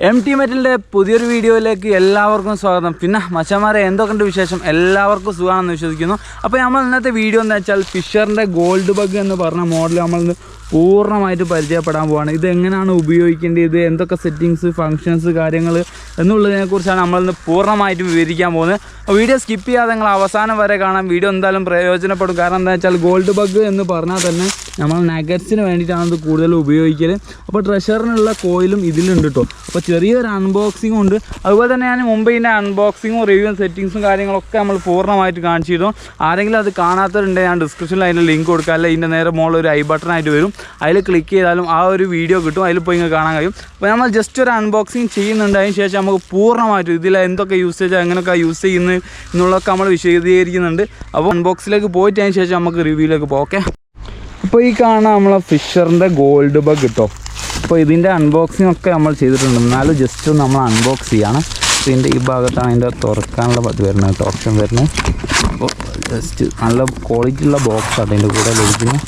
MT മെറ്റലിൻ്റെ പുതിയൊരു വീഡിയോയിലേക്ക് എല്ലാവർക്കും സ്വാഗതം. പിന്നെ മച്ചന്മാരെ എന്തൊക്കെയുണ്ട് വിശേഷം? എല്ലാവർക്കും സുഖമാണെന്ന് വിശ്വസിക്കുന്നു. അപ്പോൾ നമ്മൾ ഇന്നത്തെ വീഡിയോ എന്ന് വെച്ചാൽ ഫിഷറിൻ്റെ ഗോൾഡ് ബഗ് എന്ന് പറഞ്ഞ മോഡൽ നമ്മൾ പൂർണ്ണമായിട്ട് പരിചയപ്പെടാൻ പോവാണ്. ഇത് എങ്ങനെയാണ് ഉപയോഗിക്കേണ്ടത്, ഇത് എന്തൊക്കെ സെറ്റിങ്സ്, ഫങ്ഷൻസ്, കാര്യങ്ങൾ എന്നുള്ളതിനെക്കുറിച്ചാണ് നമ്മളിന്ന് പൂർണ്ണമായിട്ടും വിവരിക്കാൻ പോകുന്നത്. വീഡിയോ സ്കിപ്പ് ചെയ്യാതെ നിങ്ങൾ അവസാനം വരെ കാണാം. വീഡിയോ എന്തായാലും പ്രയോജനപ്പെടും. കാരണം എന്താ വെച്ചാൽ ഗോൾഡ് ബഗ് എന്ന് പറഞ്ഞാൽ തന്നെ നമ്മൾ നഗറ്റ്സിന് വേണ്ടിയിട്ടാണ് ഇത് കൂടുതൽ ഉപയോഗിക്കൽ. അപ്പോൾ ട്രഷറിനുള്ള കോയിലും ഇതിലുണ്ട് കേട്ടോ. അപ്പോൾ ചെറിയൊരു അൺബോക്സിങ്ങും ഉണ്ട്. അതുപോലെ തന്നെ ഞാൻ മുമ്പ് ഇതിൻ്റെ അൺബോക്സിങ്ങും റിവ്യൂവും സെറ്റിങ്സും കാര്യങ്ങളൊക്കെ നമ്മൾ പൂർണ്ണമായിട്ട് കാണിച്ചിരുന്നു. ആരെങ്കിലും അത് കാണാത്തവരുണ്ടെങ്കിൽ ഞാൻ ഡിസ്ക്രിപ്ഷനിൽ അതിൻ്റെ ലിങ്ക് കൊടുക്കാം. അല്ല ഇതിൻ്റെ നേരെ മുകളിൽ ഒരു ഐ ബട്ടണായിട്ട് വരും. അതിൽ ക്ലിക്ക് ചെയ്താലും ആ ഒരു വീഡിയോ കിട്ടും. അതിൽ പോയി ഇങ്ങനെ കാണാൻ കഴിയും. അപ്പോൾ നമ്മൾ ജസ്റ്റ് ഒരു അൺബോക്സിങ് ചെയ്യുന്നുണ്ട്. അതിന് ശേഷം നമുക്ക് പൂർണ്ണമായിട്ടും ഇതിൽ എന്തൊക്കെ യൂസേജ്, എങ്ങനെയൊക്കെ യൂസ് ചെയ്യുന്നത് എന്നുള്ളതൊക്കെ നമ്മൾ വിശദീകരിക്കുന്നുണ്ട്. അപ്പോൾ അൺബോക്സിലേക്ക് പോയിട്ട് അതിന് ശേഷം നമുക്ക് റിവ്യൂയിലേക്ക് പോകാം. ഓക്കെ, അപ്പോൾ ഈ കാണാൻ നമ്മളെ ഫിഷറിൻ്റെ ഗോൾഡ് ബഗ് കിട്ടോ. അപ്പോൾ ഇതിൻ്റെ അൺബോക്സിങ് ഒക്കെ നമ്മൾ ചെയ്തിട്ടുണ്ട്. എന്നാലും ജസ്റ്റ് നമ്മൾ അൺബോക്സ് ചെയ്യാണ്. ഇതിൻ്റെ ഈ ഭാഗത്താണ് അതിൻ്റെ തുറക്കാനുള്ള ഇത് വരുന്നത് കേട്ടോ, ഓപ്ഷൻ വരുന്നത്. അപ്പോൾ ജസ്റ്റ് നല്ല ക്വാളിറ്റി ഉള്ള ബോക്സാണ് അതിൻ്റെ കൂടെ ലഭിക്കുന്നത്.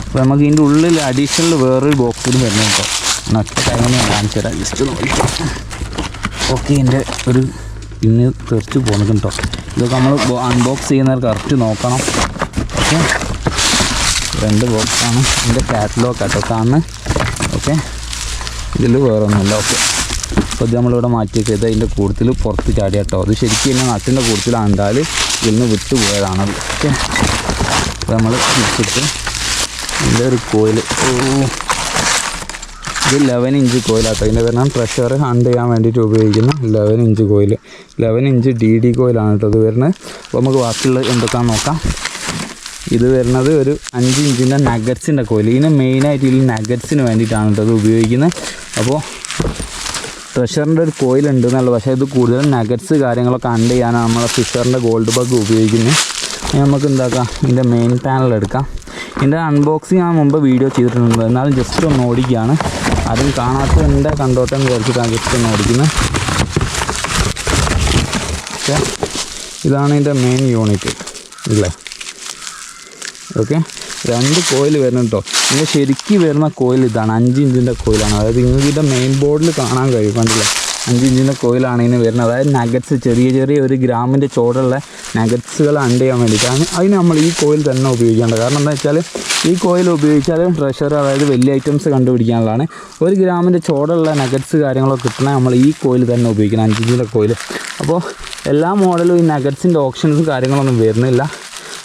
അപ്പോൾ നമുക്ക് ഇതിൻ്റെ ഉള്ളിൽ അഡീഷണൽ വേറൊരു ബോക്സിലും വരുന്നത് കേട്ടോ. ഒറ്റ കാര്യം ഞാൻ കാണിച്ചു തരാം, ജസ്റ്റ് നോക്കി. ഓക്കെ, ഇതിൻ്റെ ഒരു പിന്നെ തെറിച്ച് പോകുന്നത് കേട്ടോ. ഇതൊക്കെ നമ്മൾ അൺബോക്സ് ചെയ്യുന്നവർ കറക്റ്റ് നോക്കണം. ഓക്കെ, രണ്ട് ബോക്സാണ്. ഇതിൻ്റെ കാറ്റലോഗ് കേട്ടോ കാണുന്നത്. ഓക്കെ, ഇതിൽ വേറെ ഒന്നുമില്ല. ഓക്കെ, അപ്പോൾ ഇത് നമ്മളിവിടെ മാറ്റിയൊക്കെ ഇത് അതിൻ്റെ കൂടുതൽ പുറത്ത് ചാടി കേട്ടോ. അത് ശരിക്കും തന്നെ നട്ടിൻ്റെ കൂടുതലാണ് ഉണ്ടാൽ ഇതിൽ നിന്ന് വിട്ടു പോയതാണത്. ഓക്കെ, അപ്പോൾ നമ്മൾ വിട്ടിട്ട് ഇതിൻ്റെ ഒരു കോയിൽ, ഇത് 11 ഇഞ്ച് കോയിലാട്ടോ. ഇതിൻ്റെ പേരാണ് ട്രഷർ ഹണ്ട് ചെയ്യാൻ വേണ്ടിയിട്ട് ഉപയോഗിക്കുന്ന 11 ഇഞ്ച് കോയിൽ. 11 ഇഞ്ച് DD കോയിലാണ് കേട്ടോ ഇത് വരുന്നത്. അപ്പോൾ നമുക്ക് ബാക്കിയുള്ള എന്തൊക്കെയാണെന്ന് നോക്കാം. ഇത് വരുന്നത് ഒരു 5 ഇഞ്ചിൻ്റെ നഗറ്റ്സിൻ്റെ കോയിൽ. ഇതിന് മെയിനായിട്ട് ഇതിൽ നഗറ്റ്സിന് വേണ്ടിയിട്ടാണ് കേട്ടോ ഇത് ഉപയോഗിക്കുന്നത്. അപ്പോൾ ട്രഷറിൻ്റെ ഒരു കോയിലുണ്ട് എന്നുള്ളത്, പക്ഷേ ഇത് കൂടുതലും നഗറ്റ്സ് കാര്യങ്ങളൊക്കെ ഹണ്ട് ചെയ്യാനാണ് നമ്മളെ ഫിഷറിൻ്റെ ഗോൾഡ് ബഗ് ഉപയോഗിക്കുന്നത്. നമുക്ക് എന്താക്കാം, ഇതിൻ്റെ മെയിൻ പാനൽ എടുക്കാം. ഇതിൻ്റെ അൺബോക്സിങ് ഞാൻ മുമ്പ് വീഡിയോ ചെയ്തിട്ടുണ്ട്. എന്നാലും ജസ്റ്റ് ഒന്ന് ഓടിക്കുകയാണ്. ആരും കാണാത്തതിൻ്റെ കണ്ടോട്ടെ എന്ന് വിചാരിച്ചിട്ടാണ് ജസ്റ്റ് ഒന്ന് ഓടിക്കുന്നത്. ഓക്കെ, ഇതാണ് ഇതിൻ്റെ മെയിൻ യൂണിറ്റ് ഇല്ലേ. ഓക്കെ, 2 കോയിൽ വരുന്നു കേട്ടോ. ഇതിൻ്റെ ശരിക്കും വരുന്ന കോയിൽ ഇതാണ്, 5 ഇഞ്ചിൻ്റെ കോയിലാണ്. അതായത് നിങ്ങൾക്ക് ഇതിൻ്റെ മെയിൻ ബോർഡിൽ കാണാൻ കഴിയും, കണ്ടില്ലേ, 5 ഇഞ്ചിൻ്റെ കോയിലാണ് ഇതിന് വരുന്നത്. അതായത് നഗറ്റ്സ്, ചെറിയ ചെറിയ 1 ഗ്രാമിൻ്റെ ചോടുള്ള നഗറ്റ്സുകൾ അണ്ട് ചെയ്യാൻ വേണ്ടിയിട്ടാണ്. അതിന് നമ്മൾ ഈ കോയിൽ തന്നെ ഉപയോഗിക്കേണ്ടത്. കാരണം എന്താ വെച്ചാൽ ഈ കോയിൽ ഉപയോഗിച്ചാൽ ട്രഷർ, അതായത് വലിയ ഐറ്റംസ് കണ്ടുപിടിക്കാനുള്ളതാണ്. 1 ഗ്രാമിൻ്റെ ചോടുള്ള നഗറ്റ്സ് കാര്യങ്ങളൊക്കെ കിട്ടണേ നമ്മൾ ഈ കോയിൽ തന്നെ ഉപയോഗിക്കണം, 5 ഇഞ്ചിൻ്റെ കോയിൽ. അപ്പോൾ എല്ലാ മോഡലും ഈ നഗറ്റ്സിൻ്റെ ഓപ്ഷൻസും കാര്യങ്ങളൊന്നും വരുന്നില്ല.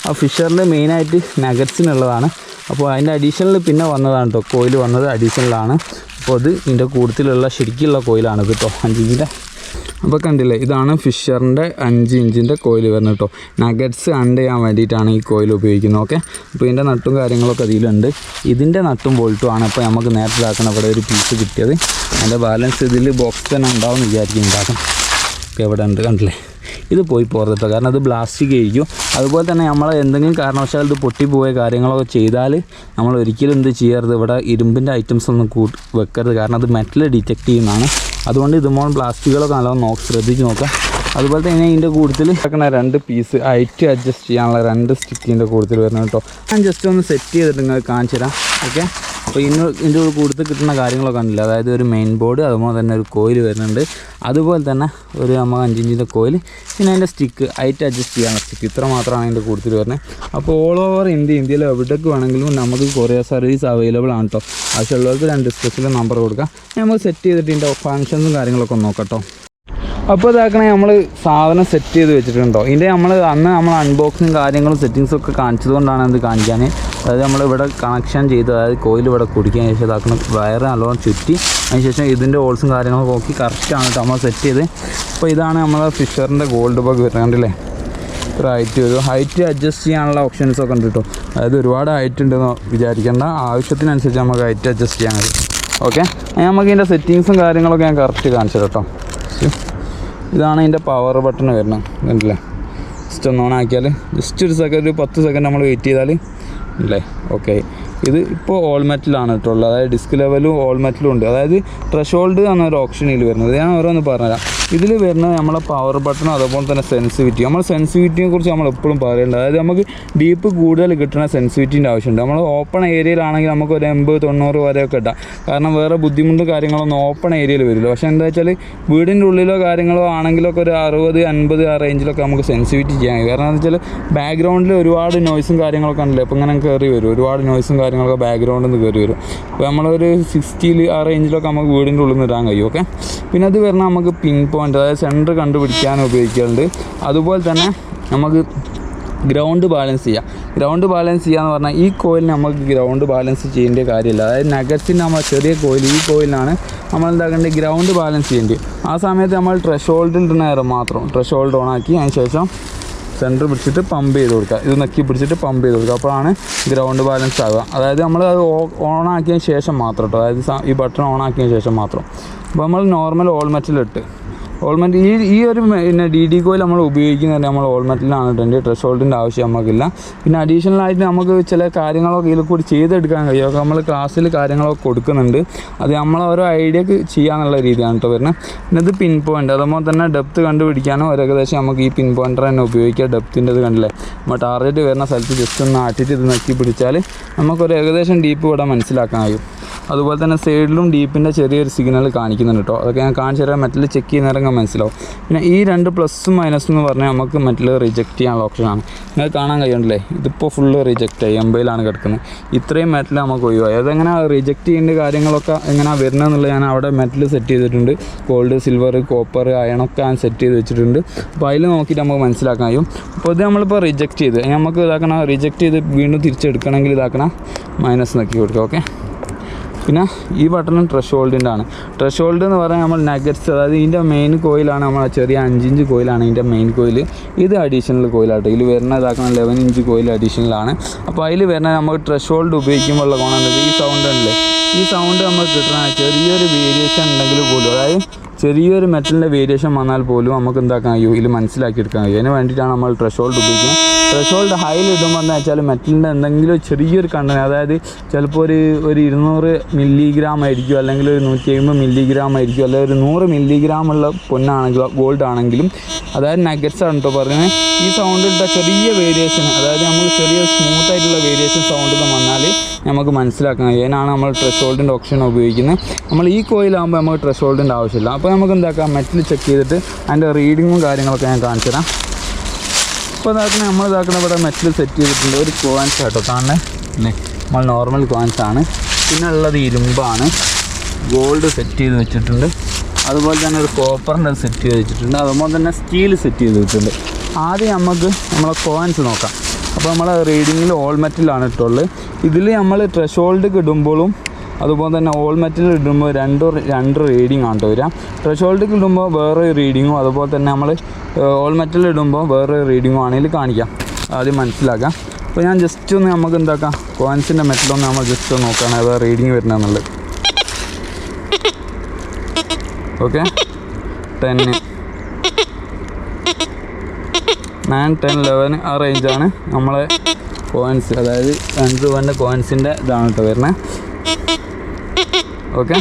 ആ ഫിഷറിൻ്റെ മെയിനായിട്ട് നഗറ്റ്സിനുള്ളതാണ്. അപ്പോൾ അതിൻ്റെ അഡീഷണൽ പിന്നെ വന്നതാണ് കേട്ടോ, കോയിൽ വന്നത് അഡീഷണലാണ്. അപ്പോൾ അത് ഇതിൻ്റെ കൂടുതലുള്ള ശരിക്കുള്ള കോയിലാണ് കേട്ടോ, 5 ഇഞ്ചിൻ്റെ. അപ്പോൾ കണ്ടില്ലേ, ഇതാണ് ഫിഷറിൻ്റെ 5 ഇഞ്ചിൻ്റെ കോയിൽ വരുന്നത് കേട്ടോ. നഗറ്റ്സ് അണ്ട് ചെയ്യാൻ വേണ്ടിയിട്ടാണ് ഈ കോയിൽ ഉപയോഗിക്കുന്നത്. ഓക്കെ, അപ്പോൾ ഇതിൻ്റെ നട്ടും കാര്യങ്ങളൊക്കെ അതിലുണ്ട്. ഇതിൻ്റെ നട്ടും ബോൾട്ടും ആണ് ഇപ്പോൾ നമുക്ക് നേരത്തെ ഇതാക്കണം ഇവിടെ ഒരു പീസ് കിട്ടിയത്. അതിൻ്റെ ബാലൻസ് ഇതിൽ ബോക്സ് തന്നെ ഉണ്ടാവും എന്ന് വിചാരിക്കും ഉണ്ടാക്കാം. ഓക്കെ, ഇവിടെ ഉണ്ട്, കണ്ടില്ലേ. ഇത് പോയി പോകരുത്, കാരണം അത് പ്ലാസ്റ്റിക് ആയിരിക്കും. അതുപോലെ തന്നെ നമ്മൾ എന്തെങ്കിലും കാരണവശാൽ ഇത് പൊട്ടിപ്പോയ കാര്യങ്ങളൊക്കെ ചെയ്താൽ നമ്മൾ ഒരിക്കലും എന്ത് ചെയ്യരുത്, ഇവിടെ ഇരുമ്പിൻ്റെ ഐറ്റംസ് ഒന്നും വെക്കരുത്. കാരണം അത് മെറ്റൽ ഡിറ്റക്റ്റ് ചെയ്യുന്നതാണ്. അതുകൊണ്ട് ഇതുപോലെ പ്ലാസ്റ്റിക്കുകളൊക്കെ നല്ലോണം ശ്രദ്ധിച്ച് നോക്കുക. അതുപോലെ തന്നെ ഇതിൻ്റെ കൂടുതൽ വെക്കുന്ന 2 പീസ് ഹൈറ്റ് അഡ്ജസ്റ്റ് ചെയ്യാനുള്ള 2 സ്റ്റിക്കിൻ്റെ കൂടുതൽ വരുന്നത് കേട്ടോ. ഞാൻ ജസ്റ്റ് ഒന്ന് സെറ്റ് ചെയ്തിട്ട് നിങ്ങൾക്ക് കാണിച്ചു തരാം. ഓക്കെ, അപ്പോൾ ഇതിൻ്റെ കൂടുതൽ കിട്ടുന്ന കാര്യങ്ങളൊക്കെ ഉണ്ടല്ലോ. അതായത് ഒരു മെയിൻ ബോർഡ്, അതുപോലെ തന്നെ ഒരു കോയിൽ വരുന്നുണ്ട്. അതുപോലെ തന്നെ ഒരു നമ്മൾ 5 ഇഞ്ചിൻ്റെ കോയിൽ, പിന്നെ അതിൻ്റെ സ്റ്റിക്ക്, ഹൈറ്റ് അഡ്ജസ്റ്റ് ചെയ്യാനുള്ള സ്റ്റിക്ക്. ഇത്ര മാത്രമാണ് അതിൻ്റെ കൂടുതൽ വരുന്നത്. അപ്പോൾ ഓൾ ഓവർ ഇന്ത്യയിൽ എവിടേക്ക് വേണമെങ്കിലും നമുക്ക് കൊറിയർ സർവീസ് അവൈലബിൾ ആണ് കേട്ടോ. ആവശ്യമുള്ളവർക്ക് ഞാൻ ഡിസ്ക്രിപ്ഷനിൽ നമ്പർ കൊടുക്കാം. നമ്മൾ സെറ്റ് ചെയ്തിട്ട് ഇതിൻ്റെ ഫങ്ഷൻസും കാര്യങ്ങളൊക്കെ നോക്കാം കേട്ടോ. അപ്പോൾ ഇതാക്കണേ, നമ്മൾ സാധനം സെറ്റ് ചെയ്ത് വെച്ചിട്ടുണ്ടോ. ഇതിൻ്റെ അന്ന് നമ്മൾ അൺബോക്സിങ് കാര്യങ്ങളും സെറ്റിങ്സും ഒക്കെ കാണിച്ചതുകൊണ്ടാണ് ഇത് കാണിക്കാൻ. അതായത് നമ്മളിവിടെ കണക്ഷൻ ചെയ്ത്, അതായത് കോയിൽ ഇവിടെ കുടിക്കാൻ ശേഷം ഇതാക്കണം, വയറ് നല്ലോണം ചുറ്റി അതിനുശേഷം ഇതിൻ്റെ ഹോൾസും കാര്യങ്ങളൊക്കെ നോക്കി കറക്റ്റാണ് കേട്ടോ നമ്മൾ സെറ്റ് ചെയ്ത്. അപ്പോൾ ഇതാണ് നമ്മളെ ഫിഷറിൻ്റെ ഗോൾഡ് ബഗ് വരുന്നത്, കണ്ടില്ലേ. ഇത്ര ഹൈറ്റ് വരും. ഹൈറ്റ് അഡ്ജസ്റ്റ് ചെയ്യാനുള്ള ഓപ്ഷൻസൊക്കെ ഉണ്ട് കേട്ടോ. അതായത് ഒരുപാട് ഹൈറ്റ് ഉണ്ടെന്ന് വിചാരിക്കേണ്ട, ആവശ്യത്തിനനുസരിച്ച് നമുക്ക് ഹൈറ്റ് അഡ്ജസ്റ്റ് ചെയ്യാൻ കഴിയും. ഓക്കെ, നമുക്ക് ഇതിൻ്റെ സെറ്റിങ്സും കാര്യങ്ങളൊക്കെ ഞാൻ കറക്റ്റ് കാണിച്ചു കേട്ടോ. ഇതാണ് ഇതിൻ്റെ പവർ ബട്ടൺ വരുന്നത്, കണ്ടില്ലേ. ജസ്റ്റ് ഒന്ന് ഓൺ ആക്കിയാൽ ജസ്റ്റ് ഒരു 10 സെക്കൻഡ് നമ്മൾ വെയിറ്റ് ചെയ്താൽ അല്ലേ. ഓക്കെ, ഇത് ഇപ്പോൾ ഓൾ മെറ്റലാണ് കേട്ടോ. അതായത് ഡിസ്ക് ലെവലും ഓൾ മെറ്റലും ഉണ്ട്. അതായത് ത്രഷോൾഡ് എന്നൊരു ഓപ്ഷനിൽ വരുന്നത്. ഞാൻ ഓരോന്ന് പറഞ്ഞുതരാം. ഇതിൽ വരുന്നത് നമ്മളെ പവർ ബട്ടണും അതുപോലെ തന്നെ സെൻസിറ്റിവിറ്റി. നമ്മൾ സെൻസിറ്റിവിറ്റിയെ കുറിച്ച് നമ്മൾ എപ്പോഴും പറയേണ്ടത്, അതായത് നമുക്ക് ഡീപ്പ് കൂടുതൽ കിട്ടുന്ന സെൻസിറ്റിവിറ്റിൻ്റെ ആവശ്യമുണ്ട്. നമ്മൾ ഓപ്പൺ ഏരിയയിലാണെങ്കിൽ നമുക്ക് ഒരു 80-90 വരെയൊക്കെ ഇട്ടാം, കാരണം വേറെ ബുദ്ധിമുട്ടും കാര്യങ്ങളൊന്നും ഓപ്പൺ ഏരിയയിൽ വരില്ല. പക്ഷേ എന്താ വെച്ചാൽ വീടിൻ്റെ ഉള്ളിലോ കാര്യങ്ങളോ ആണെങ്കിലൊക്കെ ഒരു 60-50 ആ റേഞ്ചിലൊക്കെ നമുക്ക് സെൻസിറ്റിവിറ്റി ചെയ്യാൻ കഴിയും. കാരണം എന്താ വെച്ചാൽ ബാക്ക്ഗ്രൗണ്ടിൽ ഒരുപാട് നോയ്സും കാര്യങ്ങളൊക്കെ ഉണ്ടല്ലോ, അപ്പോൾ ഇങ്ങനെ കയറി വരും, ഒരുപാട് നോയ്സും കാര്യങ്ങളൊക്കെ ബാക്ക്ഗ്രൗണ്ടിൽ നിന്ന് കയറി വരും. അപ്പോൾ നമ്മളൊരു 60 ആ റേഞ്ചിലൊക്കെ നമുക്ക് വീടിൻ്റെ ഉള്ളിൽ നിന്ന് ഇടാൻ കഴിയും. ഓക്കെ, പിന്നെ അത് പറഞ്ഞാൽ നമുക്ക് പിൻ പോയിൻ്റ്, അതായത് സെൻറ്റർ കണ്ടുപിടിക്കാൻ ഉപയോഗിക്കുന്നുണ്ട്. അതുപോലെ തന്നെ നമുക്ക് ഗ്രൗണ്ട് ബാലൻസ് ചെയ്യുക. ഗ്രൗണ്ട് ബാലൻസ് ചെയ്യുക എന്ന് പറഞ്ഞാൽ ഈ കോയിലിന് നമുക്ക് ഗ്രൗണ്ട് ബാലൻസ് ചെയ്യേണ്ട കാര്യമില്ല. അതായത് നഗറ്റ്സിൻ്റെ നമ്മൾ ചെറിയ കോയിൽ, ഈ കോയിലാണ് നമ്മൾ എന്താക്കേണ്ടത്, ഗ്രൗണ്ട് ബാലൻസ് ചെയ്യേണ്ടത്. ആ സമയത്ത് നമ്മൾ ത്രെഷോൾഡിൽ നേരം മാത്രം ത്രെഷോൾഡ് ഓണാക്കി അതിന് ശേഷം സെൻറ്റർ പിടിച്ചിട്ട് പമ്പ് ചെയ്ത് കൊടുക്കുക, ഇത് നക്കി പിടിച്ചിട്ട് പമ്പ് ചെയ്ത് കൊടുക്കുക. അപ്പോഴാണ് ഗ്രൗണ്ട് ബാലൻസ് ആവുക. അതായത് നമ്മൾ അത് ഓണാക്കിയതിന് ശേഷം മാത്രം കേട്ടോ, അതായത് ഈ ബട്ടൺ ഓണാക്കിയതിന് ശേഷം മാത്രം. അപ്പോൾ നമ്മൾ നോർമൽ ഓൾ മെറ്റലിട്ട് ഓൾമെറ്റ് ഈ ഒരു പിന്നെ DD കോയിൽ നമ്മൾ ഉപയോഗിക്കുന്നത് നമ്മൾ ഓൾമെറ്റിലാണ് ഇടേണ്ടത്. ത്രെഷോൾഡിൻ്റെ ആവശ്യം നമുക്കില്ല. പിന്നെ അഡീഷണലായിട്ട് നമുക്ക് ചില കാര്യങ്ങളൊക്കെ ഇതിൽ കൂടി ചെയ്തെടുക്കാൻ കഴിയും. അപ്പോൾ നമ്മൾ ക്ലാസ്സിൽ കാര്യങ്ങളൊക്കെ കൊടുക്കുന്നുണ്ട്, അത് നമ്മൾ ഓരോ ഐഡിയക്ക് ചെയ്യാന്നുള്ള രീതിയാണ് കേട്ടോ വരുന്നത്. പിന്നെ ഇത് പിൻ പോയിൻ്റ്, അതുപോലെ തന്നെ ഡെപ്ത്ത് കണ്ടുപിടിക്കാനോ ഏകദേശം നമുക്ക് ഈ പിൻ പോയിൻ്റർ തന്നെ ഉപയോഗിക്കുക. ഡെപ്ത്തിൻ്റെ ഇത് കണ്ടില്ലേ, നമ്മൾ ടാർഗറ്റ് വരുന്ന സ്ഥലത്ത് ജസ്റ്റ് ഒന്ന് ആട്ടിട്ട് ഇത് നക്കി പിടിച്ചാൽ നമുക്കൊരു ഏകദേശം ഡീപ്പ് ഇവിടെ മനസ്സിലാക്കാൻ കഴിയും. അതുപോലെ തന്നെ സൈഡിലും ഡീപ്പിൻ്റെ ചെറിയൊരു സിഗ്നൽ കാണിക്കുന്നുണ്ട് കേട്ടോ, അതൊക്കെ ഞാൻ കാണിച്ചു തരാം. മെറ്റൽ ചെക്ക് ചെയ്യുന്നവരൊക്കെ മനസ്സിലാവും. പിന്നെ ഈ 2 പ്ലസ്സും മൈനസും എന്ന് പറഞ്ഞാൽ നമുക്ക് മെറ്റൽ റിജക്റ്റ് ചെയ്യാനുള്ള ഓപ്ഷനാണ്. നിങ്ങൾക്ക് കാണാൻ കഴിയുന്നില്ലേ, ഇതിപ്പോൾ ഫുള്ള് റിജക്റ്റ് ആയി, 80ലാണ് കിടക്കുന്നത്. ഇത്രയും മെറ്റൽ നമുക്ക് ഒഴിവായി. അതെങ്ങനെ റിജക്റ്റ് ചെയ്യേണ്ട കാര്യങ്ങളൊക്കെ എങ്ങനെയാണ് വരുന്നതെന്നുള്ളത് ഞാൻ അവിടെ മെറ്റൽ സെറ്റ് ചെയ്തിട്ടുണ്ട്. ഗോൾഡ്, സിൽവർ, കോപ്പർ, അയണൊക്കെ ഞാൻ സെറ്റ് ചെയ്ത് വെച്ചിട്ടുണ്ട്. അപ്പോൾ അതിൽ നോക്കിയിട്ട് നമുക്ക് മനസ്സിലാക്കാൻ കഴിയും. അപ്പോൾ ഇത് നമ്മളിപ്പോൾ റിജക്റ്റ് ചെയ്ത് നമുക്ക് ഇതാക്കണം, റിജക്റ്റ് ചെയ്ത് വീണ്ടും തിരിച്ചെടുക്കണമെങ്കിൽ ഇതാക്കണം, മൈനസ് നോക്കി കൊടുക്കുക. ഓക്കെ, പിന്നെ ഈ ബട്ടണും ത്രെഷോൾഡിൻ്റെ ആണ്. ത്രെഷോൾഡ് എന്ന് പറഞ്ഞാൽ നമ്മൾ നഗറ്റ്സ്, അതായത് ഇതിൻ്റെ മെയിൻ കോയിലാണ്, നമ്മൾ ചെറിയ 5 ഇഞ്ച് കോയിലാണ് ഇതിൻ്റെ മെയിൻ കോയിൽ. ഇത് അഡീഷണൽ കോയിലാട്ടോ, ഇതിൽ വരുന്ന ഇതാക്കണം 11 ഇഞ്ച് കോയിൽ അഡീഷണലാണ്. അപ്പോൾ അതിൽ വരുന്ന നമുക്ക് ത്രെഷോൾഡ് ഉപയോഗിക്കുമ്പോഴുള്ള ഗുണം എന്താ, ഈ സൗണ്ട് ഉണ്ടല്ലേ, ഈ സൗണ്ട് നമ്മൾ കിട്ടണ ചെറിയൊരു വേരിയേഷൻ ഉണ്ടെങ്കിൽ പോലും, അതായത് ചെറിയൊരു മെറ്റലിൻ്റെ വേരിയേഷൻ വന്നാൽ പോലും നമുക്ക് എന്താക്കാൻ കഴിയും, ഇതിൽ മനസ്സിലാക്കിയെടുക്കാൻ കഴിയും. അതിന് വേണ്ടിയിട്ടാണ് നമ്മൾ ത്രെഷോൾഡ് ഉപയോഗിക്കുക. ത്രെഷോൾഡ് ഹൈയിൽ ഇടുമ്പോൾ എന്താ വെച്ചാൽ മെറ്റലിൻ്റെ എന്തെങ്കിലും ചെറിയൊരു കണ്ടന്റ്, അതായത് ചിലപ്പോൾ ഒരു 200 മില്ലിഗ്രാം ആയിരിക്കും, അല്ലെങ്കിൽ ഒരു 150 മില്ലിഗ്രാം ആയിരിക്കും, അല്ലെങ്കിൽ ഒരു 100 മില്ലിഗ്രാം ഉള്ള പൊന്നാണെങ്കിലും ഗോൾഡ് ആണെങ്കിലും, അതായത് നഗറ്റ്സ് ആണ് കേട്ടോ പറയുന്നത്. ഈ സൗണ്ടിൻ്റെ ചെറിയ വേരിയേഷൻ, അതായത് നമുക്ക് ചെറിയ സ്മൂത്ത് ആയിട്ടുള്ള വേരിയേഷൻ സൗണ്ടിൽ വന്നാൽ നമുക്ക് മനസ്സിലാക്കാൻ കഴിയും. അതിനാണ് നമ്മൾ ത്രെഷോൾഡിൻ്റെ ഓപ്ഷൻ ഉപയോഗിക്കുന്നത്. നമ്മൾ ഈ കോയിലാകുമ്പോൾ നമുക്ക് ത്രെഷോൾഡിൻ്റെ ആവശ്യമില്ല. അപ്പോൾ നമുക്ക് എന്താക്കാം, മെറ്റൽ ചെക്ക് ചെയ്തിട്ട് അതിൻ്റെ റീഡിങ്ങും കാര്യങ്ങളൊക്കെ ഞാൻ കാണിച്ചു തരാം. ഇപ്പോൾ ഇതാക്കണം, നമ്മൾ ഇതാക്കണം, ഇവിടെ മെറ്റൽ സെറ്റ് ചെയ്തിട്ടുണ്ട്. ഒരു കോയിൻസ് കേട്ടോ കാണണേ, അല്ലേ, നമ്മൾ നോർമൽ കോയിൻസ് ആണ്. പിന്നെ ഉള്ളത് ഇരുമ്പാണ്, ഗോൾഡ് സെറ്റ് ചെയ്ത് വെച്ചിട്ടുണ്ട്. അതുപോലെ തന്നെ ഒരു കോപ്പറിൻ്റെ സെറ്റ് ചെയ്ത് വെച്ചിട്ടുണ്ട്. അതുപോലെ തന്നെ സ്റ്റീൽ സെറ്റ് ചെയ്ത് വെച്ചിട്ടുണ്ട്. ആദ്യം നമുക്ക് നമ്മളെ കോയിൻസ് നോക്കാം. അപ്പോൾ നമ്മൾ റീഡിങ്ങിൽ ഓൾ മെറ്റലാണ് ഇട്ടുള്ളത്. ഇതിൽ നമ്മൾ ത്രെഷോൾഡ് ഇടുമ്പോഴും അതുപോലെ തന്നെ ഓൾ മെറ്റൽ ഇടുമ്പോൾ രണ്ട് റീഡിങ് ആണ് വരിക. ത്രെഷോൾഡ് ഇടുമ്പോൾ വേറെ റീഡിങ്ങും, അതുപോലെ തന്നെ നമ്മൾ ഓൾ മെറ്റൽ ഇടുമ്പോൾ വേറെ റീഡിങ്ങും ആണെങ്കിൽ കാണിക്കാം, ആദ്യം മനസ്സിലാക്കാം. അപ്പോൾ ഞാൻ ജസ്റ്റ് ഒന്ന് നമുക്ക് എന്താക്കാം, കോയിൻസിൻ്റെ മെറ്റലൊന്ന് നമ്മൾ ജസ്റ്റ് ഒന്ന് നോക്കുകയാണ് ഏതാ റീഡിങ് വരുന്നതെന്നുള്ളത്. ഓക്കെ, 10, 9, 10, 11 ആ റേഞ്ചാണ് നമ്മളെ കോയിൻസ്, അതായത് 5 രൂപേൻ്റെ കോയിൻസിൻ്റെ ഇതാണ് കേട്ടോ വരുന്നത്. ഓക്കെ,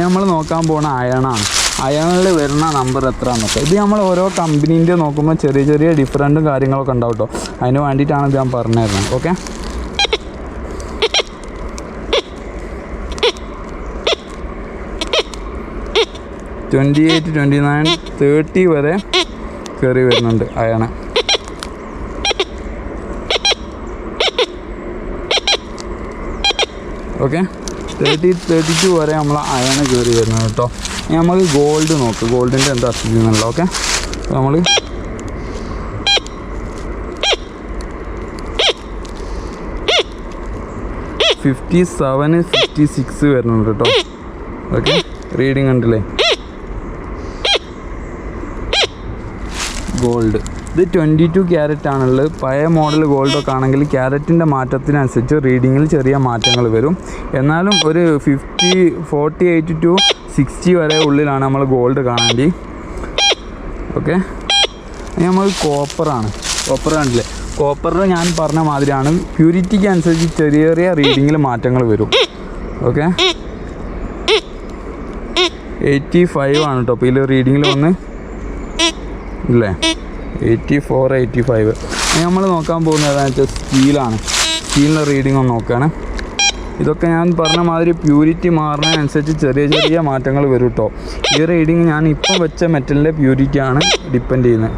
നമ്മൾ നോക്കാൻ പോകുന്ന അയണാണ്. അയണിൽ വരുന്ന നമ്പർ എത്രയാണെന്നൊക്കെ ഇത് നമ്മൾ ഓരോ കമ്പനീൻ്റെ നോക്കുമ്പോൾ ചെറിയ ചെറിയ ഡിഫറൻറ്റും കാര്യങ്ങളൊക്കെ ഉണ്ടാവും കേട്ടോ. അതിന് വേണ്ടിയിട്ടാണ് ഇത് ഞാൻ പറഞ്ഞു തരുന്നത്. ഓക്കെ, $28, $29, $30 വരെ കയറി വരുന്നുണ്ട് അയണ്. ഓക്കെ, 30, 32 വരെ നമ്മൾ അയണ് കയറി വരുന്നത് കേട്ടോ. ഇനി നമ്മൾ ഗോൾഡ് നോക്ക്, ഗോൾഡിൻ്റെ എന്താ സ്ഥിതി എന്നുള്ളത്. ഓക്കെ, നമ്മൾ 57, 56 വരുന്നുണ്ട് കേട്ടോ. ഓക്കെ, റീഡിങ് ഉണ്ടല്ലേ. ഗോൾഡ് ഇത് 22 ക്യാരറ്റ് ആണുള്ളത്. പഴയ മോഡൽ ഗോൾഡൊക്കെ ആണെങ്കിൽ ക്യാരറ്റിൻ്റെ മാറ്റത്തിനനുസരിച്ച് റീഡിങ്ങിൽ ചെറിയ മാറ്റങ്ങൾ വരും. എന്നാലും ഒരു 48 to 60 വരെ ഉള്ളിലാണ് നമ്മൾ ഗോൾഡ് കാണേണ്ടി. ഓക്കെ, നമ്മൾ കോപ്പറാണ്. കോപ്പർ കണ്ടില്ലേ, കോപ്പറിൽ ഞാൻ പറഞ്ഞ മാതിരിയാണ്, പ്യൂരിറ്റിക്ക് അനുസരിച്ച് ചെറിയ ചെറിയ റീഡിങ്ങിൽ മാറ്റങ്ങൾ വരും. ഓക്കെ, 85 ആണ് കേട്ടോ. അപ്പോൾ ഇതിൽ റീഡിങ്ങിൽ വന്ന് ഇല്ലേ 84 85. നമ്മൾ നോക്കാൻ പോകുന്നത് ഏതാണെന്ന് വെച്ചാൽ സ്റ്റീലാണ്. സ്റ്റീലിൻ്റെ റീഡിംഗ് ഒന്ന് നോക്കുകയാണ്. ഇതൊക്കെ ഞാൻ പറഞ്ഞ മാതിരി പ്യൂരിറ്റി മാറുന്നതിനനുസരിച്ച് ചെറിയ ചെറിയ മാറ്റങ്ങൾ വരും കേട്ടോ. ഈ റീഡിങ് ഞാൻ ഇപ്പം വെച്ച മെറ്റലിൻ്റെ പ്യൂരിറ്റിയാണ് ഡിപ്പെൻഡ് ചെയ്യുന്നത്.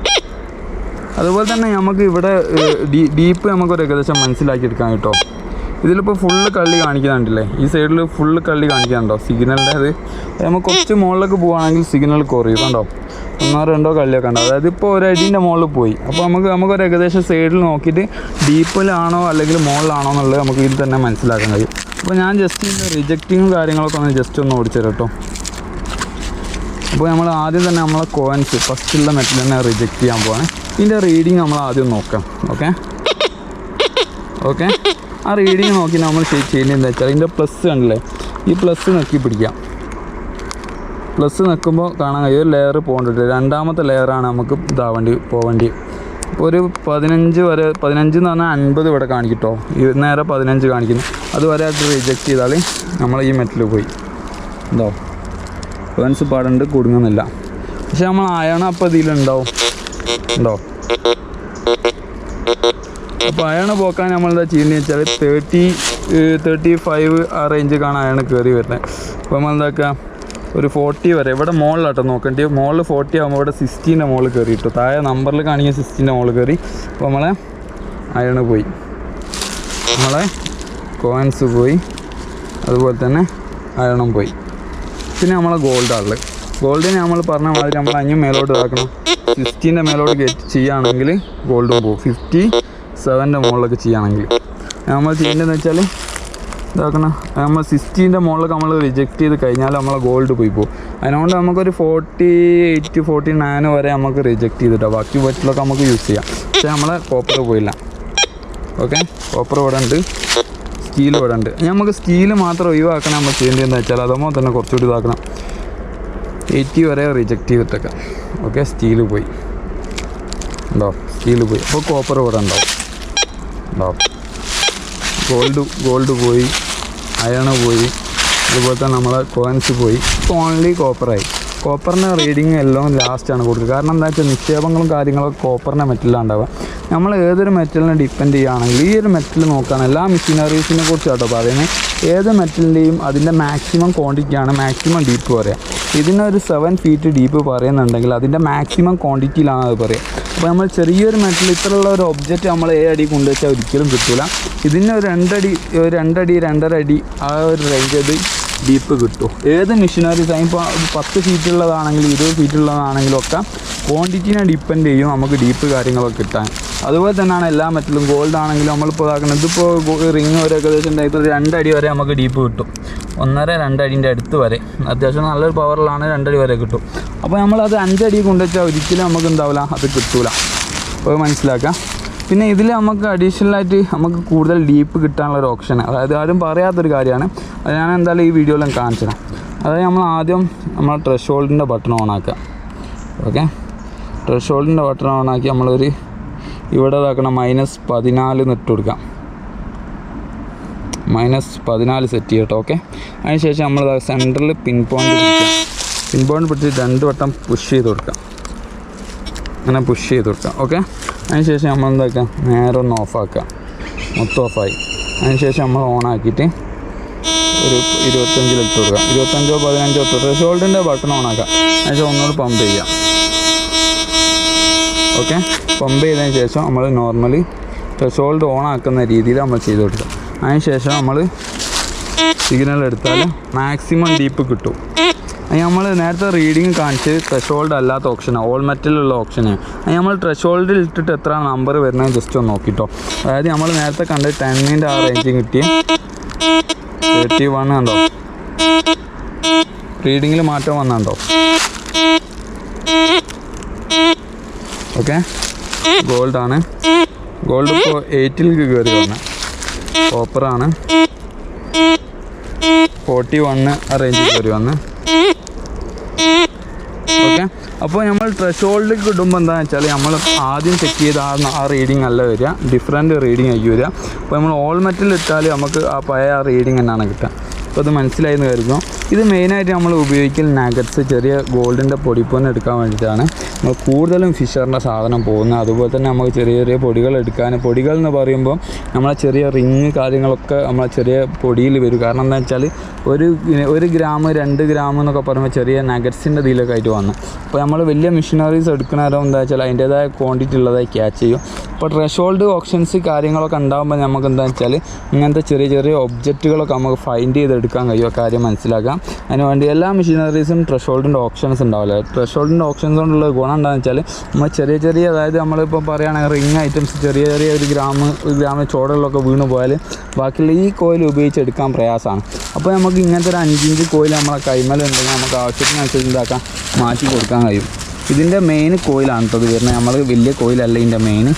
അതുപോലെ തന്നെ നമുക്ക് ഇവിടെ ഡീപ്പ് നമുക്കൊരു ഏകദേശം മനസ്സിലാക്കിയെടുക്കാം കേട്ടോ. ഇതിലിപ്പോൾ ഫുള്ള് കള്ളി കാണിക്കുന്നുണ്ടല്ലേ, ഈ സൈഡിൽ ഫുള്ള് കള്ളി കാണിക്കാനുണ്ടോ സിഗ്നലിൻ്റെ. അത് നമുക്ക് കുറച്ച് മുകളിലേക്ക് പോവുകയാണെങ്കിൽ സിഗ്നൽ കുറയും കണ്ടോ, 1-2 കള്ളിയൊക്കെ ഉണ്ട്. അതായത് ഇപ്പോൾ ഒരു അടീൻ്റെ മുകളിൽ പോയി. അപ്പോൾ നമുക്കൊരു ഏകദേശം സൈഡിൽ നോക്കിയിട്ട് ഡീപ്പിലാണോ അല്ലെങ്കിൽ മുകളിലാണോ എന്നുള്ളത് നമുക്ക് ഇതിൽ തന്നെ മനസ്സിലാക്കാൻ കഴിയും. അപ്പോൾ ഞാൻ ജസ്റ്റ് ഇതിൻ്റെ റിജക്റ്റിങ്ങും കാര്യങ്ങളൊക്കെ ഒന്ന് ജസ്റ്റ് ഒന്ന് ഓടിച്ചു തരാം കേട്ടോ. അപ്പോൾ നമ്മൾ ആദ്യം തന്നെ നമ്മളെ കോയിൻസ് ഫസ്റ്റുള്ള മെറ്റൽ തന്നെ റിജക്റ്റ് ചെയ്യാൻ പോവാണ്. ഇതിൻ്റെ റീഡിങ് നമ്മൾ ആദ്യം നോക്കാം. ഓക്കെ ആ റീഡിങ് നോക്കി നമ്മൾ ചെയ്യുന്നത് എന്താ വെച്ചാൽ ഇതിൻ്റെ പ്ലസ് കണ്ടില്ലേ, ഈ പ്ലസ് നക്കി പിടിക്കാം. പ്ലസ് നിൽക്കുമ്പോൾ കാണാൻ കഴിയും ഒരു ലെയർ പോകേണ്ടിട്ട്, രണ്ടാമത്തെ ലെയറാണ് നമുക്ക് പോവേണ്ടി. ഒരു 15 വരെ, 15 എന്ന് പറഞ്ഞാൽ 50 ഇവിടെ കാണിക്കട്ടോ, നേരെ 15 കാണിക്കുന്നു. അതുവരെ അത് റിജക്റ്റ് ചെയ്താൽ നമ്മൾ ഈ മെറ്റൽ പോയി ഉണ്ടോ, കോയിൻസ് പാടുണ്ട് കുടുങ്ങുന്നില്ല. പക്ഷെ നമ്മൾ അയൺ അപ്പോൾ ഇതിലുണ്ടാവും ഉണ്ടോ. അപ്പോൾ അയൺ പോക്കാൻ നമ്മളെന്താ ചെയ്യുന്നത് വെച്ചാൽ 35 ആ റേഞ്ചിലാണ് അയൺ കയറി വരുന്നത്. അപ്പോൾ നമ്മളെന്താക്കുക ഒരു 40 വരെ ഇവിടെ മുകളിലാട്ടോ നോക്കേണ്ടി. മുകളിൽ 40 ആകുമ്പോൾ ഇവിടെ 60ൻ്റെ മുകളിൽ കയറി കിട്ടും. താഴെ നമ്പറിൽ കാണിക്കുക 60ൻ്റെ മുകളിൽ കയറി. അപ്പോൾ നമ്മളെ അയൺ പോയി, നമ്മളെ കോയിൻസ് പോയി, അതുപോലെ തന്നെ അയണും പോയി. പിന്നെ നമ്മളെ ഗോൾഡാണുള്ളത്. ഗോൾഡിന് നമ്മൾ പറഞ്ഞ മാതിരി നമ്മൾ അഞ്ഞും മേലോട്ട് ഇതാക്കണം. 60ൻ്റെ മേലോട്ട് ചെയ്യുകയാണെങ്കിൽ ഗോൾഡും പോകും. 57ൻ്റെ മുകളിലൊക്കെ ചെയ്യുകയാണെങ്കിൽ നമ്മൾ ചെയ്യേണ്ടതെന്ന് വെച്ചാൽ ഇതാക്കണം, നമ്മൾ 60ൻ്റെ മുകളിലൊക്കെ നമ്മൾ റിജക്റ്റ് ചെയ്ത് കഴിഞ്ഞാൽ നമ്മളെ ഗോൾഡ് പോയി പോകും. അതിനുകൊണ്ട് നമുക്കൊരു 48 49 വരെ നമുക്ക് റിജക്റ്റ് ചെയ്തിട്ടോ, ബാക്കി ബറ്റിലൊക്കെ നമുക്ക് യൂസ് ചെയ്യാം. പക്ഷേ നമ്മളെ കോപ്പർ പോയില്ല. ഓക്കെ, കോപ്പർ ഇവിടെ ഉണ്ട്, സ്റ്റീൽ ഇവിടെ ഉണ്ട്. നമുക്ക് സ്റ്റീൽ മാത്രം ഒഴിവാക്കണം. നമ്മൾ ചെയ്യേണ്ടതെന്ന് വെച്ചാൽ അതുമ്പോൾ തന്നെ കുറച്ചുകൂടി ഇതാക്കണം, 80 വരെ റിജക്റ്റ് ചെയ്തിട്ടൊക്കെ. ഓക്കെ, സ്റ്റീൽ പോയി ഉണ്ടോ, സ്റ്റീൽ പോയി. അപ്പോൾ കോപ്പർ ഇവിടെ ഉണ്ടാവും. ഗോൾഡ് പോയി, അയൺ പോയി, അതുപോലെ തന്നെ നമ്മളെ കോയിൻസ് പോയി. ഇപ്പോൾ ഓൺലി കോപ്പറായി. കോപ്പറിൻ്റെ റീഡിങ് എല്ലാം ലാസ്റ്റാണ് കൊടുക്കുക. കാരണം എന്താ വെച്ചാൽ നിക്ഷേപങ്ങളും കാര്യങ്ങളൊക്കെ കോപ്പറിൻ്റെ മെറ്റലിലാണ്. നമ്മൾ ഏതൊരു മെറ്റലിനെ ഡിപ്പെൻഡ് ചെയ്യുകയാണെങ്കിൽ ഈ ഒരു മെറ്റൽ നോക്കുകയാണ്. എല്ലാ മെഷീനറീസിനെ കുറിച്ചാട്ടോ പറയുന്നത്. ഏത് മെറ്റലിൻ്റെയും അതിൻ്റെ മാക്സിമം ക്വാണ്ടിറ്റിയാണ് മാക്സിമം ഡീപ്പ് പറയുക. ഇതിനൊരു 7 ഫീറ്റ് ഡീപ്പ് പറയുന്നുണ്ടെങ്കിൽ അതിൻ്റെ മാക്സിമം ക്വാണ്ടിറ്റിയിലാണ് അത് പറയുക. അപ്പോൾ നമ്മൾ ചെറിയൊരു മെറ്റൽ ഇത്രയുള്ള ഒരു ഒബ്ജക്റ്റ് നമ്മൾ 7 അടി കൊണ്ടുവച്ചാൽ ഒരിക്കലും കിട്ടില്ല. ഇതിന് ഒരു 2 അടി 2.5 അടി ആ ഒരു റേഞ്ച് ഡീപ്പ് കിട്ടും. ഏത് മെഷീനറീസ് ഇപ്പോൾ 10 ഫീറ്റുള്ളതാണെങ്കിലും 20 ഫീറ്റുള്ളതാണെങ്കിലും ഒക്കെ ക്വാണ്ടിറ്റീനെ ഡിപ്പെൻഡ് ചെയ്യും നമുക്ക് ഡീപ്പ് കാര്യങ്ങളൊക്കെ കിട്ടാൻ. അതുപോലെ തന്നെയാണ് എല്ലാ മെറ്റലും. ഗോൾഡ് ആണെങ്കിലും നമ്മളിപ്പോൾ ഇതാക്കുന്നത്, ഇതിപ്പോൾ റിങ് ഒരു ഏകദേശം ഉണ്ടായിട്ട് 2 അടി വരെ നമുക്ക് ഡീപ്പ് കിട്ടും. 1.5-2 അടിൻ്റെ അടുത്ത് വരെ അത്യാവശ്യം നല്ലൊരു പവറിലാണ് 2 അടി വരെ കിട്ടും. അപ്പോൾ നമ്മളത് 5 അടി കൊണ്ടുവച്ചാൽ ഒരിക്കലും നമുക്ക് ഉണ്ടാവില്ല, അത് കിട്ടൂല. അപ്പോൾ മനസ്സിലാക്കാം. പിന്നെ ഇതിൽ നമുക്ക് അഡീഷണലായിട്ട് നമുക്ക് കൂടുതൽ ഡീപ്പ് കിട്ടാനുള്ളൊരു ഓപ്ഷൻ, അതായത് ആരും പറയാത്തൊരു കാര്യമാണ്. അത് ഞാൻ എന്തായാലും ഈ വീഡിയോയിലും കാണിച്ചു തരാം. അതായത് നമ്മൾ ആദ്യം നമ്മളെ ത്രെഷോൾഡിൻ്റെ ബട്ടൺ ഓണാക്കുക. ഓക്കെ, ത്രെഷോൾഡിൻ്റെ ബട്ടൺ ഓണാക്കി നമ്മളൊരു ഇവിടെ ഇതാക്കണം -14 ഇട്ട് കൊടുക്കാം. -14 സെറ്റ് ചെയ്യട്ടോ. ഓക്കെ, അതിന് ശേഷം നമ്മൾ സെൻറ്ററിൽ പിൻ പോയിൻ്റ് പിടിക്കാം. പിൻ പോയിൻ്റ് പിടിച്ച് 2 വട്ടം പുഷ് ചെയ്ത് കൊടുക്കാം. അങ്ങനെ പുഷ് ചെയ്ത് കൊടുക്കാം. ഓക്കെ, അതിന് ശേഷം നമ്മൾ എന്താക്കുക, നേരെ ഒന്ന് ഓഫാക്കുക. മൊത്തം ഓഫായി. അതിന് ശേഷം നമ്മൾ ഓണാക്കിയിട്ട് ഒരു 25 ഇട്ട് കൊടുക്കുക. 25 15 ഇട്ട് ത്രെഷോൾഡിൻ്റെ ബട്ടൺ ഓണാക്കാം. അതിന് ശേഷം ഒന്നുകൂടി പമ്പ് ചെയ്യാം. ഓക്കെ, പമ്പ് ചെയ്തതിന് ശേഷം നമ്മൾ നോർമലി ത്രെഷോൾഡ് ഓണാക്കുന്ന രീതിയിൽ നമ്മൾ ചെയ്ത് കൊടുക്കുക. അതിന് ശേഷം നമ്മൾ സിഗ്നൽ എടുത്താൽ മാക്സിമം ഡീപ്പ് കിട്ടും. അത് നമ്മൾ നേരത്തെ റീഡിങ് കാണിച്ച് ത്രെഷോൾഡ് അല്ലാത്ത ഓപ്ഷനാണ്, ഓൾ മെറ്റലുള്ള ഓപ്ഷനാണ്. അത് നമ്മൾ ത്രെഷോൾഡിൽ ഇട്ടിട്ട് എത്ര നമ്പർ വരുന്നത് ജസ്റ്റ് ഒന്ന് നോക്കിട്ടോ. അതായത് നമ്മൾ നേരത്തെ കണ്ട് 10ൻ്റെ ആ റേഞ്ച് കിട്ടി 31 കണ്ടോ, റീഡിങ്ങിൽ മാറ്റം വന്നുണ്ടോ. ഓക്കെ, ഗോൾഡാണ്. ഗോൾഡ് ഇപ്പോൾ 8ലേക്ക് കയറി വന്നത്. കോപ്പറാണ് 41 ആ റേഞ്ചിൽ കയറി വന്ന്. ഓക്കെ, അപ്പോൾ നമ്മൾ ത്രെഷോൾഡിലേക്ക് ഇടുമ്പോൾ എന്താണെന്ന് വെച്ചാൽ നമ്മൾ ആദ്യം ചെക്ക് ചെയ്ത് ആ റീഡിങ് അല്ല വരിക, ഡിഫറെൻറ്റ് റീഡിങ് ആയിരിക്കും വരിക. അപ്പോൾ നമ്മൾ ഓൾ മെറ്റൽ ഇട്ടാൽ നമുക്ക് ആ പഴയ ആ റീഡിങ് തന്നെയാണ് കിട്ടുക. അപ്പോൾ അത് മനസ്സിലായെന്ന് കരുതുന്നു. ഇത് മെയിനായിട്ട് നമ്മൾ ഉപയോഗിക്കൽ നഗറ്റ്സ്, ചെറിയ ഗോൾഡിൻ്റെ പൊടിപ്പൊന്ന് എടുക്കാൻ വേണ്ടിയിട്ടാണ് നമ്മൾ കൂടുതലും ഫിഷറിൻ്റെ സാധനം പോകുന്നത്. അതുപോലെ തന്നെ നമുക്ക് ചെറിയ ചെറിയ പൊടികൾ എടുക്കാൻ, പൊടികൾ എന്ന് പറയുമ്പോൾ നമ്മളെ ചെറിയ റിങ് കാര്യങ്ങളൊക്കെ നമ്മളെ ചെറിയ പൊടിയിൽ വരും. കാരണം എന്താ വെച്ചാൽ 1 ഗ്രാം 2 ഗ്രാം എന്നൊക്കെ പറയുമ്പോൾ ചെറിയ നഗറ്റ്സിൻ്റെ ഇതിലൊക്കെ ആയിട്ട് വന്നു. അപ്പോൾ നമ്മൾ വലിയ മെഷീനറീസ് എടുക്കുന്ന നേരം എന്താ വെച്ചാൽ അതിൻ്റേതായ ക്വാണ്ടിറ്റി ഉള്ളതായി ക്യാച്ച് ചെയ്യും. ഇപ്പോൾ ത്രെഷോൾഡ് ഓപ്ഷൻസ് കാര്യങ്ങളൊക്കെ ഉണ്ടാകുമ്പോൾ നമുക്ക് എന്താ വെച്ചാൽ ഇങ്ങനത്തെ ചെറിയ ചെറിയ ഒബ്ജക്റ്റുകളൊക്കെ നമുക്ക് ഫൈൻഡ് ചെയ്തെടുക്കാൻ കഴിയും. കാര്യം മനസ്സിലാക്കാം. അതിനുവേണ്ടി എല്ലാ മെഷീനറീസും ത്രെഷോൾഡിൻ്റെ ഓപ്ഷൻസ് ഉണ്ടാവില്ല. ത്രെഷോൾഡിൻ്റെ ഓപ്ഷൻസ് കൊണ്ടുള്ള ഗുണം എന്താണെന്ന് വെച്ചാൽ നമ്മൾ ചെറിയ ചെറിയ, അതായത് നമ്മളിപ്പോൾ പറയുകയാണെങ്കിൽ റിങ് ഐറ്റംസ് ചെറിയ ചെറിയ 1 ഗ്രാം ചോടകളിലൊക്കെ വീണ് പോയാൽ ബാക്കിയുള്ള ഈ കോയിൽ ഉപയോഗിച്ചെടുക്കാൻ പ്രയാസമാണ്. അപ്പോൾ നമുക്ക് ഇങ്ങനത്തെ ഒരു 5 ഇഞ്ച് കോയിൽ നമ്മളെ കൈമലുണ്ടെങ്കിൽ നമുക്ക് ആവശ്യത്തിനനുസരിച്ച് എന്താക്കാം മാറ്റി കൊടുക്കാൻ കഴിയും. ഇതിൻ്റെ മെയിൻ കോയിലാണ് കേട്ടോ ഇത് വരുന്നത്. നമ്മൾ വലിയ കോയിലല്ല ഇതിൻ്റെ മെയിൻ,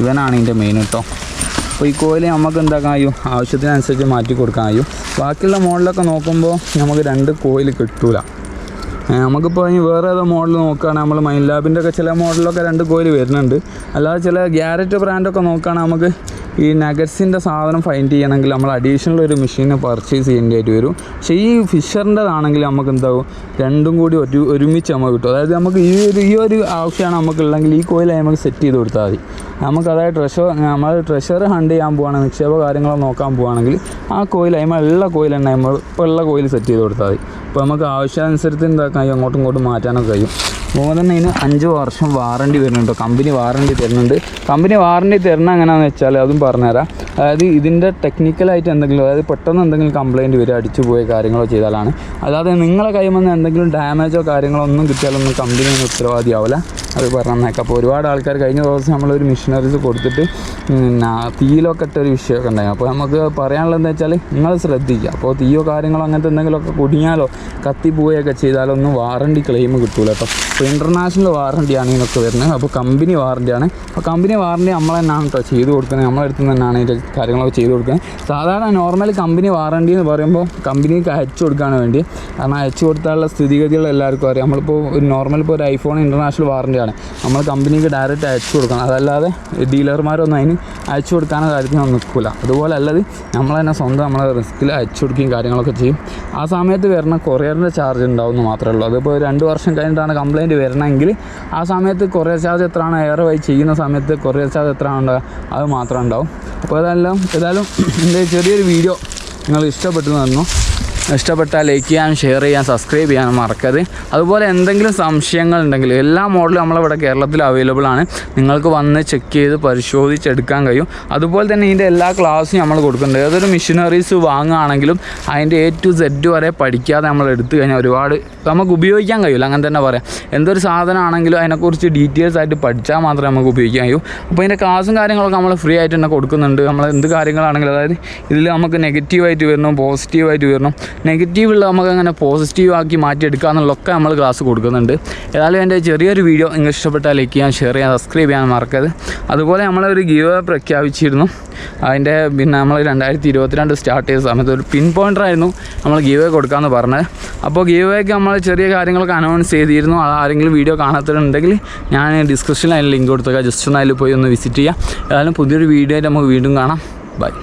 ഇവനാണ് ഇതിൻ്റെ മെയിൻ കേട്ടോ. അപ്പോൾ ഈ കോയിൽ നമുക്ക് എന്താക്കാൻ കഴിയും, ആവശ്യത്തിനനുസരിച്ച് മാറ്റി കൊടുക്കാൻ കഴിയും. ബാക്കിയുള്ള മോഡലൊക്കെ നോക്കുമ്പോൾ നമുക്ക് 2 കോയിൽ കിട്ടൂല. നമുക്കിപ്പോൾ ഇനി വേറെ ഏതോ മോഡൽ നോക്കുകയാണെങ്കിൽ നമ്മൾ മൈൻ ലാബിൻ്റെ ഒക്കെ ചില മോഡലൊക്കെ 2 കോയിൽ വരുന്നുണ്ട്. അല്ലാതെ ചില ഗ്യാരറ്റ് ബ്രാൻഡൊക്കെ നോക്കുകയാണെങ്കിൽ നമുക്ക് ഈ നഗറ്റ്സിൻ്റെ സാധനം ഫൈൻഡ് ചെയ്യണമെങ്കിൽ നമ്മൾ അഡീഷണൽ ഒരു മെഷീന് പർച്ചേസ് ചെയ്യേണ്ടതായിട്ട് വരും. പക്ഷേ ഈ ഫിഷറിൻ്റെതാണെങ്കിൽ നമുക്ക് എന്താവും, രണ്ടും കൂടി ഒരുമിച്ച് നമുക്ക് കിട്ടും. അതായത് നമുക്ക് ഈ ഒരു ആവശ്യമാണ് നമുക്കുള്ളെങ്കിൽ ഈ കോയിൽ നമുക്ക് സെറ്റ് ചെയ്ത് കൊടുത്താൽ മതി. നമുക്ക് അതായത് നമ്മൾ ട്രഷർ ഹണ്ട് ചെയ്യാൻ പോവുകയാണെങ്കിൽ, നിക്ഷേപ കാര്യങ്ങളോ നോക്കാൻ പോവുകയാണെങ്കിൽ ആ കോയിൽ ഉള്ള കോയിൽ തന്നെ നമ്മൾ ഇപ്പോൾ ഉള്ള കോയിൽ സെറ്റ് ചെയ്ത് കൊടുത്താൽ മതി. അപ്പോൾ നമുക്ക് ആവശ്യാനുസരിച്ച് എന്താക്കാൻ കഴിയും, അങ്ങോട്ടും ഇങ്ങോട്ടും മാറ്റാനൊക്കെ കഴിയും. അതുപോലെ തന്നെ ഇതിന് 5 വർഷം വാറണ്ടി വരുന്നുണ്ട്. കമ്പനി വാറണ്ടി തരുന്നുണ്ട്. കമ്പനി വാറണ്ടി തരണം എങ്ങനെയാണെന്ന് വെച്ചാൽ അതും പറഞ്ഞുതരാം. അതായത് ഇതിൻ്റെ ടെക്നിക്കലായിട്ട് എന്തെങ്കിലും, അതായത് പെട്ടെന്ന് എന്തെങ്കിലും കംപ്ലയിൻറ്റ് വരിക, അടിച്ചു പോയ കാര്യങ്ങളോ ചെയ്താലാണ്. അല്ലാതെ നിങ്ങളെ കയ്യിൽ നിന്ന് എന്തെങ്കിലും ഡാമേജോ കാര്യങ്ങളോ ഒന്നും കിട്ടിയാലൊന്നും കമ്പനിയൊന്നും ഉത്തരവാദിയാവില്ല. അത് പറഞ്ഞേക്കാം. അപ്പോൾ ഒരുപാട് ആൾക്കാർ കഴിഞ്ഞ ദിവസം നമ്മളൊരു മെഷീനറീസ് കൊടുത്തിട്ട് തീയിലൊക്കെ ഇട്ടൊരു വിഷയമൊക്കെ ഉണ്ടായിരുന്നു. അപ്പോൾ നമുക്ക് പറയാനുള്ളത് എന്താ വെച്ചാൽ നിങ്ങൾ ശ്രദ്ധിക്കുക. അപ്പോൾ തീയോ കാര്യങ്ങളോ അങ്ങനത്തെ എന്തെങ്കിലുമൊക്കെ കുടുങ്ങിയാലോ കത്തിപ്പോവുകയൊക്കെ ചെയ്താലോ ഒന്നും വാറണ്ടി ക്ലെയിം കിട്ടൂല കേട്ടോ. അപ്പോൾ ഇൻ്റർനാഷണൽ വാറണ്ടിയാണ് ഇതിനൊക്കെ വരുന്നത്. അപ്പോൾ കമ്പനി വാറണ്ടിയാണ്. അപ്പോൾ കമ്പനി വാറണ്ടി നമ്മൾ തന്നെയാണ് കേട്ടോ ചെയ്ത് കൊടുക്കുന്നത്. നമ്മളെ അടുത്ത് തന്നെയാണ് ഇതിൻ്റെ കാര്യങ്ങളൊക്കെ ചെയ്ത് കൊടുക്കുന്നത്. സാധാരണ നോർമൽ കമ്പനി വാറണ്ടി എന്ന് പറയുമ്പോൾ കമ്പനിക്ക് അയച്ചു കൊടുക്കാൻ വേണ്ടി, കാരണം അയച്ചു കൊടുത്താലുള്ള സ്ഥിതിഗതികൾ എല്ലാവർക്കും അറിയാം. നമ്മളിപ്പോൾ ഒരു നോർമൽ ഇപ്പോൾ ഒരു ഐഫോൺ ഇൻ്റർനാഷണൽ വാറണ്ടിയാണ്, നമ്മൾ കമ്പനിക്ക് ഡയറക്റ്റ് അയച്ചു കൊടുക്കണം. അതല്ലാതെ ഡീലർമാരൊന്നും അതിന് അയച്ചു കൊടുക്കാനോ കാര്യത്തിനൊന്നും നിൽക്കില്ല. അതുപോലെ അല്ലത് നമ്മൾ തന്നെ സ്വന്തം നമ്മളെ റിസ്കിൽ അയച്ചു കൊടുക്കുകയും കാര്യങ്ങളൊക്കെ ചെയ്യും. ആ സമയത്ത് വരുന്ന കൊറിയറിൻ്റെ ചാർജ് ഉണ്ടാവുമെന്ന് മാത്രമേ ഉള്ളൂ. അതിപ്പോൾ 2 വർഷം കഴിഞ്ഞിട്ടാണ് കംപ്ലയിൻറ്റ് വരണമെങ്കിൽ ആ സമയത്ത് കൊറിയർ ചാർജ് എത്രയാണ്, എയർ ചെയ്യുന്ന സമയത്ത് കൊറിയർ ചാർജ് എത്രയാണ് ഉണ്ടാവുക, അത് മാത്രം ഉണ്ടാവും. അപ്പോൾ ഏതായാലും എൻ്റെ ചെറിയൊരു വീഡിയോ നിങ്ങൾ ഇഷ്ടപ്പെട്ടു തന്നു. ഇഷ്ടപ്പെട്ടാൽ ലൈക്ക് ചെയ്യാനും ഷെയർ ചെയ്യാൻ സബ്സ്ക്രൈബ് ചെയ്യാനും മറക്കരുത്. അതുപോലെ എന്തെങ്കിലും സംശയങ്ങളുണ്ടെങ്കിൽ എല്ലാ മോഡലും നമ്മളിവിടെ കേരളത്തിൽ അവൈലബിൾ ആണ്. നിങ്ങൾക്ക് വന്ന് ചെക്ക് ചെയ്ത് പരിശോധിച്ചെടുക്കാൻ കഴിയും. അതുപോലെ തന്നെ ഇതിൻ്റെ എല്ലാ ക്ലാസ്സും നമ്മൾ കൊടുക്കുന്നുണ്ട്. ഏതൊരു മെഷീനറീസ് വാങ്ങുകയാണെങ്കിലും അതിൻ്റെ A to Z വരെ പഠിക്കാതെ നമ്മൾ എടുത്തു കഴിഞ്ഞാൽ ഒരുപാട് നമുക്ക് ഉപയോഗിക്കാൻ കഴിയില്ല. അങ്ങനെ തന്നെ പറയാം. എന്തൊരു സാധനമാണെങ്കിലും അതിനെക്കുറിച്ച് ഡീറ്റെയിൽസ് ആയിട്ട് പഠിച്ചാൽ മാത്രമേ നമുക്ക് ഉപയോഗിക്കാൻ കഴിയൂ. അപ്പോൾ ഇതിൻ്റെ ക്ലാസ്സും കാര്യങ്ങളൊക്കെ നമ്മൾ ഫ്രീ ആയിട്ട് തന്നെ കൊടുക്കുന്നുണ്ട്. നമ്മൾ എന്ത് കാര്യങ്ങളാണെങ്കിലും, അതായത് ഇതിൽ നമുക്ക് നെഗറ്റീവായിട്ട് വരണം, പോസിറ്റീവായിട്ട് വരണം. നെഗറ്റീവുള്ള നമുക്ക് അങ്ങനെ പോസിറ്റീവാക്കി മാറ്റിയെടുക്കുക എന്നുള്ളതൊക്കെ നമ്മൾ ക്ലാസ് കൊടുക്കുന്നുണ്ട്. ഏതായാലും എൻ്റെ ചെറിയൊരു വീഡിയോ നിങ്ങൾ ഇഷ്ടപ്പെട്ടാൽ ലൈക്ക് ചെയ്യാൻ, ഷെയർ ചെയ്യാൻ, സബ്സ്ക്രൈബ് ചെയ്യാൻ മറക്കരുത്. അതുപോലെ നമ്മളൊരു ഗീവ് അവേ പ്രഖ്യാപിച്ചിരുന്നു. അതിൻ്റെ നമ്മൾ 2022 സ്റ്റാർട്ട് ചെയ്ത സമയത്ത് ഒരു പിൻ പോയിൻ്ററായിരുന്നു നമ്മൾ ഗീവ് അവേ കൊടുക്കാമെന്ന് പറഞ്ഞത്. അപ്പോൾ ഗീവ് അവേക്ക് നമ്മൾ ചെറിയ കാര്യങ്ങളൊക്കെ അനൗൺസ് ചെയ്തിരുന്നു. ആരെങ്കിലും വീഡിയോ കാണാത്തതുണ്ടെങ്കിൽ ഞാൻ ഡിസ്ക്രിപ്ഷനിൽ അതിന് ലിങ്ക് കൊടുത്തേക്കാം. ജസ്റ്റ് ഒന്ന് അതിൽ പോയി ഒന്ന് വിസിറ്റ് ചെയ്യാം. ഏതായാലും പുതിയൊരു വീഡിയോ ആയിട്ട് നമുക്ക് വീണ്ടും കാണാം. ബൈ.